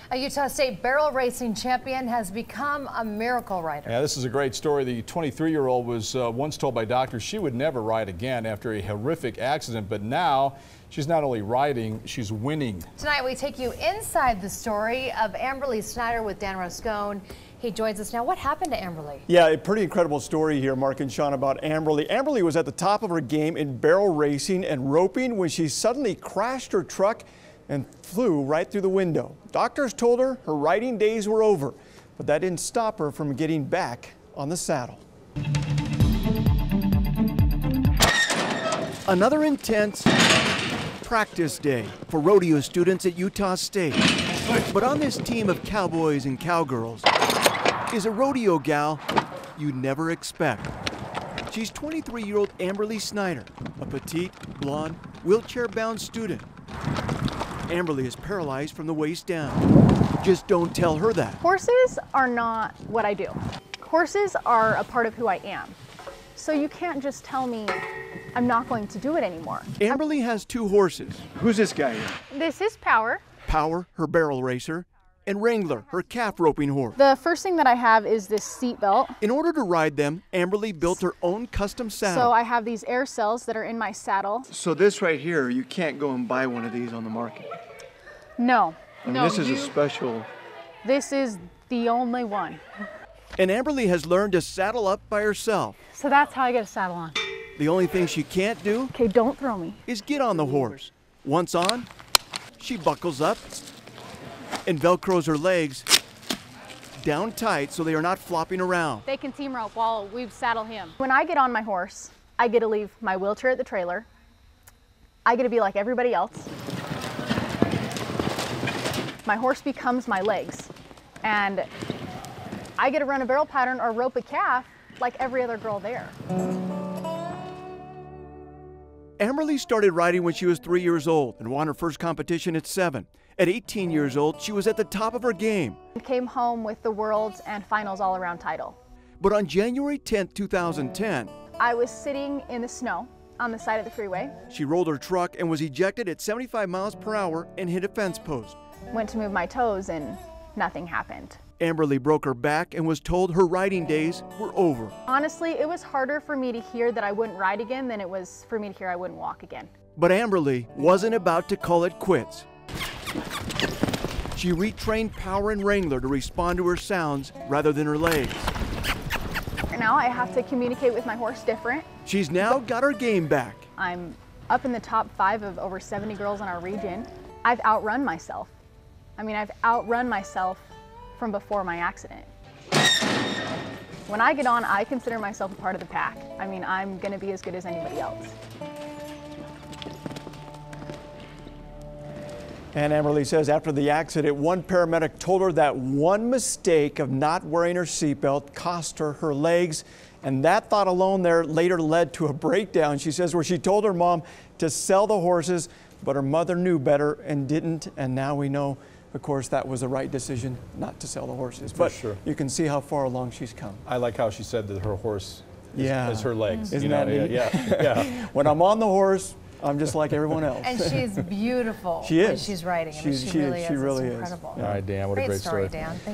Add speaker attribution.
Speaker 1: A Utah State barrel racing champion has become a miracle rider.
Speaker 2: Yeah, this is a great story. The 23-year-old was once told by doctors she would never ride again after a horrific accident, but now she's not only riding, she's winning. Tonight we take you inside the story of Amberley Snyder with Dan Rascon. He joins us now. What happened to Amberley?
Speaker 3: Yeah, a pretty incredible story here, Mark and Sean, about Amberley. Amberley was at the top of her game in barrel racing and roping when she suddenly crashed her truck and flew right through the window. Doctors told her her riding days were over, but that didn't stop her from getting back on the saddle. Another intense practice day for rodeo students at Utah State. But on this team of cowboys and cowgirls is a rodeo gal you'd never expect. She's 23-year-old Amberley Snyder, a petite, blonde, wheelchair-bound student. Amberley is paralyzed from the waist down. Just don't tell her that.
Speaker 4: Horses are not what I do. Horses are a part of who I am. So you can't just tell me I'm not going to do it anymore.
Speaker 3: Amberley has two horses. Who's this guy here?
Speaker 4: This is Power.
Speaker 3: Power, her barrel racer, and Wrangler, her calf roping horse.
Speaker 4: The first thing that I have is this seat belt.
Speaker 3: In order to ride them, Amberley built her own custom saddle.
Speaker 4: So I have these air cells that are in my saddle.
Speaker 3: So this right here, you can't go and buy one of these on the market.
Speaker 4: No.
Speaker 3: I mean, this is a special.
Speaker 4: This is the only one.
Speaker 3: And Amberley has learned to saddle up by herself.
Speaker 4: So that's how I get a saddle on.
Speaker 3: The only thing she can't do,
Speaker 4: okay, don't throw me,
Speaker 3: is get on the horse. Once on, she buckles up and velcros her legs down tight so they are not flopping around.
Speaker 4: They can team rope while we saddle him. When I get on my horse, I get to leave my wheelchair at the trailer. I get to be like everybody else. My horse becomes my legs, and I get to run a barrel pattern or rope a calf like every other girl there.
Speaker 3: Amberley started riding when she was 3 years old and won her first competition at 7. At 18 years old, she was at the top of her game.
Speaker 4: I came home with the Worlds and Finals all-around title.
Speaker 3: But on January 10, 2010,
Speaker 4: I was sitting in the snow on the side of the freeway.
Speaker 3: She rolled her truck and was ejected at 75 miles per hour and hit a fence post.
Speaker 4: Went to move my toes and nothing happened.
Speaker 3: Amberley broke her back and was told her riding days were over.
Speaker 4: Honestly, it was harder for me to hear that I wouldn't ride again than it was for me to hear I wouldn't walk again.
Speaker 3: But Amberley wasn't about to call it quits. She retrained Power and Wrangler to respond to her sounds rather than her legs.
Speaker 4: Now I have to communicate with my horse different.
Speaker 3: She's now got her game back.
Speaker 4: I'm up in the top 5 of over 70 girls in our region. I've outrun myself. I've outrun myself from before my accident. When I get on, I consider myself a part of the pack. I'm gonna be as good as anybody else.
Speaker 3: And Amberley says after the accident, one paramedic told her that one mistake of not wearing her seatbelt cost her her legs. And that thought alone there later led to a breakdown, she says, where she told her mom to sell the horses, but her mother knew better and didn't. And now we know, of course, that was the right decision not to sell the horses. But
Speaker 2: sure,
Speaker 3: you can see how far along she's come.
Speaker 2: I like how she said that her horse is her legs.
Speaker 3: Isn't that neat?
Speaker 2: Yeah.
Speaker 3: When I'm on the horse, I'm just like everyone else.
Speaker 1: And she's beautiful
Speaker 3: she is.
Speaker 1: when she's riding. She really is.
Speaker 3: She really is.
Speaker 1: Incredible.
Speaker 2: All right, Dan, what a great story.
Speaker 1: Dan. Thank you.